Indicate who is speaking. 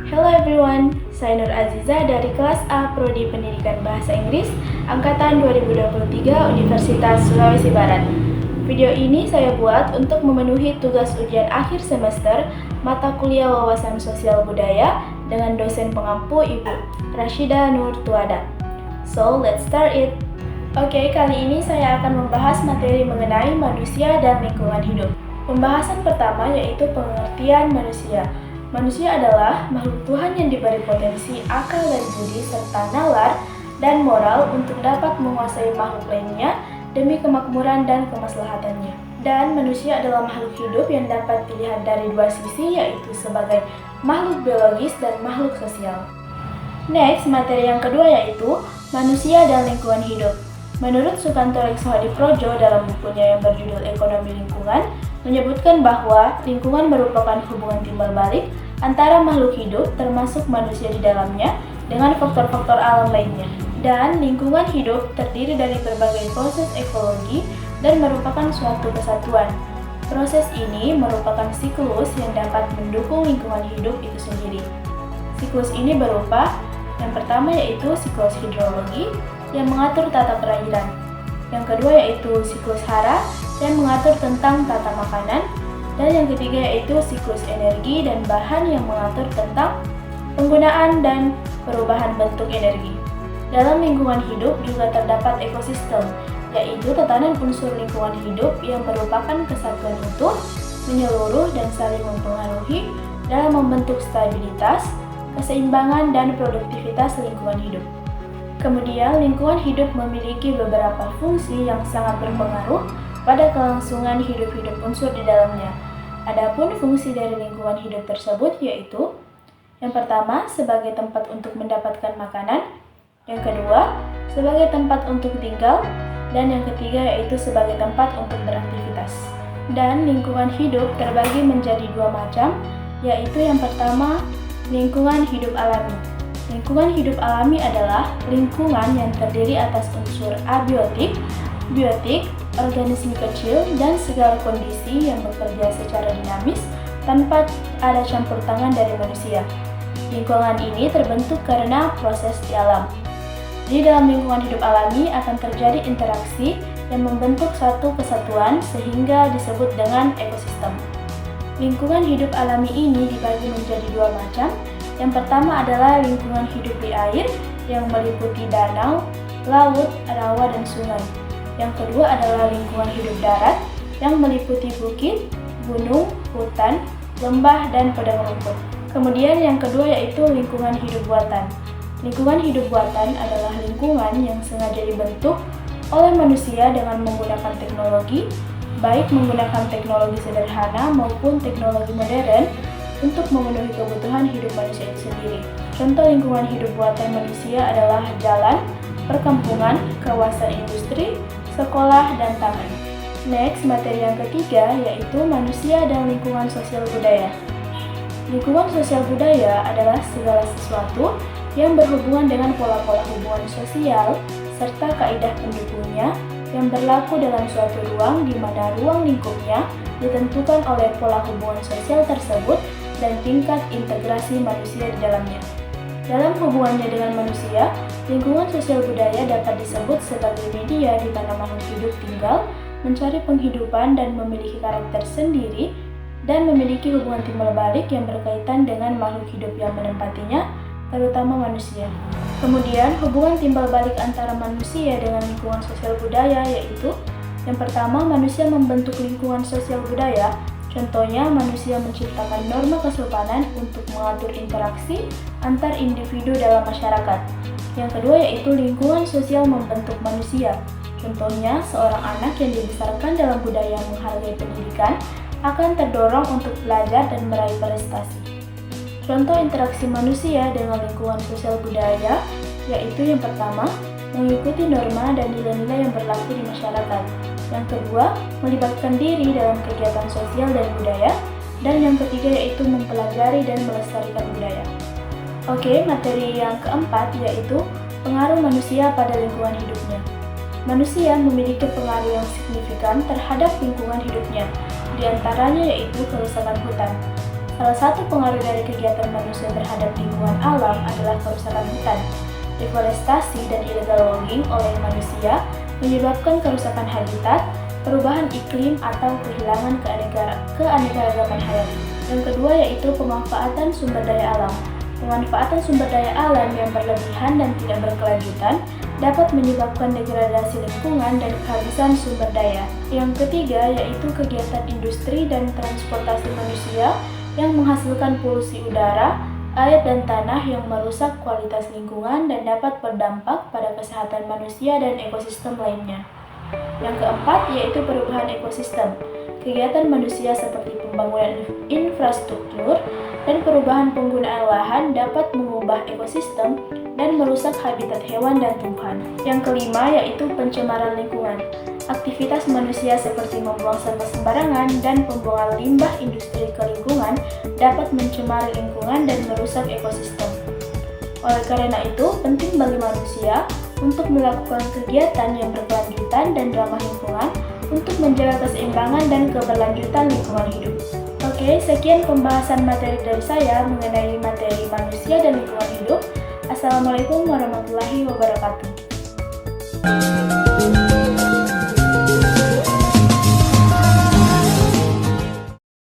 Speaker 1: Hello everyone, saya Nur Aziza dari kelas A Prodi Pendidikan Bahasa Inggris Angkatan 2023 Universitas Sulawesi Barat. Video ini saya buat untuk memenuhi tugas ujian akhir semester mata kuliah Wawasan Sosial Budaya dengan dosen pengampu Ibu Rashida Nur Tuada. So, let's start it. Oke, kali ini saya akan membahas materi mengenai manusia dan lingkungan hidup. Pembahasan pertama yaitu pengertian manusia. Manusia adalah makhluk Tuhan yang diberi potensi, akal dan budi, serta nalar dan moral untuk dapat menguasai makhluk lainnya demi kemakmuran dan kemaslahatannya. Dan manusia adalah makhluk hidup yang dapat dilihat dari dua sisi, yaitu sebagai makhluk biologis dan makhluk sosial. Next, materi yang kedua yaitu manusia dan lingkungan hidup. Menurut Sukanto Lekso Hadiprojo dalam bukunya yang berjudul Ekonomi Lingkungan, menyebutkan bahwa lingkungan merupakan hubungan timbal balik antara makhluk hidup termasuk manusia di dalamnya dengan faktor-faktor alam lainnya. Dan lingkungan hidup terdiri dari berbagai proses ekologi dan merupakan suatu kesatuan. Proses ini merupakan siklus yang dapat mendukung lingkungan hidup itu sendiri. Siklus ini berupa yang pertama yaitu siklus hidrologi yang mengatur tata perairan. Yang kedua yaitu siklus hara yang mengatur tentang tata makanan, dan yang ketiga yaitu siklus energi dan bahan yang mengatur tentang penggunaan dan perubahan bentuk energi. Dalam lingkungan hidup juga terdapat ekosistem, yaitu tatanan unsur lingkungan hidup yang merupakan kesatuan utuh, menyeluruh dan saling mempengaruhi dalam membentuk stabilitas, keseimbangan dan produktivitas lingkungan hidup. Kemudian, lingkungan hidup memiliki beberapa fungsi yang sangat berpengaruh pada kelangsungan hidup-hidup unsur di dalamnya. Adapun fungsi dari lingkungan hidup tersebut yaitu yang pertama, sebagai tempat untuk mendapatkan makanan, yang kedua, sebagai tempat untuk tinggal, dan yang ketiga yaitu sebagai tempat untuk beraktivitas. Dan lingkungan hidup terbagi menjadi dua macam, yaitu yang pertama, lingkungan hidup alami. Lingkungan hidup alami adalah lingkungan yang terdiri atas unsur abiotik, biotik, organisme kecil, dan segala kondisi yang bekerja secara dinamis tanpa ada campur tangan dari manusia. Lingkungan ini terbentuk karena proses di alam. Di dalam lingkungan hidup alami akan terjadi interaksi yang membentuk satu kesatuan sehingga disebut dengan ekosistem. Lingkungan hidup alami ini dibagi menjadi dua macam. Yang pertama adalah lingkungan hidup di air yang meliputi danau, laut, rawa, dan sungai. Yang kedua adalah lingkungan hidup darat yang meliputi bukit, gunung, hutan, lembah, dan padang rumput. Kemudian yang kedua yaitu lingkungan hidup buatan. Lingkungan hidup buatan adalah lingkungan yang sengaja dibentuk oleh manusia dengan menggunakan teknologi, baik menggunakan teknologi sederhana maupun teknologi modern untuk memenuhi kebutuhan hidup manusia itu sendiri. Contoh lingkungan hidup buatan manusia adalah jalan, perkampungan, kawasan industri, sekolah, dan taman. Next, materi yang ketiga yaitu manusia dan lingkungan sosial budaya. Lingkungan sosial budaya adalah segala sesuatu yang berhubungan dengan pola-pola hubungan sosial serta kaidah pendukungnya yang berlaku dalam suatu ruang di mana ruang lingkupnya ditentukan oleh pola hubungan sosial tersebut dan tingkat integrasi manusia di dalamnya. Dalam hubungannya dengan manusia, lingkungan sosial budaya dapat disebut sebagai media di mana makhluk hidup tinggal, mencari penghidupan dan memiliki karakter sendiri, dan memiliki hubungan timbal balik yang berkaitan dengan makhluk hidup yang menempatinya, terutama manusia. Kemudian, hubungan timbal balik antara manusia dengan lingkungan sosial budaya yaitu yang pertama, manusia membentuk lingkungan sosial budaya. Contohnya, manusia menciptakan norma kesopanan untuk mengatur interaksi antar individu dalam masyarakat. Yang kedua yaitu lingkungan sosial membentuk manusia. Contohnya, seorang anak yang dibesarkan dalam budaya yang menghargai pendidikan akan terdorong untuk belajar dan meraih prestasi. Contoh interaksi manusia dengan lingkungan sosial budaya yaitu yang pertama, mengikuti norma dan nilai-nilai yang berlaku di masyarakat. Yang kedua, melibatkan diri dalam kegiatan sosial dan budaya. Dan yang ketiga yaitu mempelajari dan melestarikan budaya. Oke, materi yang keempat yaitu pengaruh manusia pada lingkungan hidupnya. Manusia memiliki pengaruh yang signifikan terhadap lingkungan hidupnya, di antaranya yaitu kerusakan hutan. Salah satu pengaruh dari kegiatan manusia terhadap lingkungan alam adalah kerusakan hutan. Deforestasi dan illegal logging oleh manusia menyebabkan kerusakan habitat, perubahan iklim, atau kehilangan keanekaragaman hayati. Yang kedua yaitu pemanfaatan sumber daya alam. Pemanfaatan sumber daya alam yang berlebihan dan tidak berkelanjutan dapat menyebabkan degradasi lingkungan dan kehabisan sumber daya. Yang ketiga yaitu kegiatan industri dan transportasi manusia yang menghasilkan polusi udara, air, dan tanah yang merusak kualitas lingkungan dan dapat berdampak pada kesehatan manusia dan ekosistem lainnya. Yang keempat yaitu perubahan ekosistem. Kegiatan manusia seperti pembangunan infrastruktur dan perubahan penggunaan lahan dapat mengubah ekosistem dan merusak habitat hewan dan tumbuhan. Yang kelima yaitu pencemaran lingkungan. Aktivitas manusia seperti membuang sampah sembarangan dan pembuangan limbah industri ke lingkungan dapat mencemari lingkungan dan merusak ekosistem. Oleh karena itu, penting bagi manusia untuk melakukan kegiatan yang berkelanjutan dan ramah lingkungan untuk menjaga keseimbangan dan keberlanjutan lingkungan hidup. Oke, sekian pembahasan materi dari saya mengenai materi manusia dan lingkungan hidup. Assalamualaikum warahmatullahi wabarakatuh.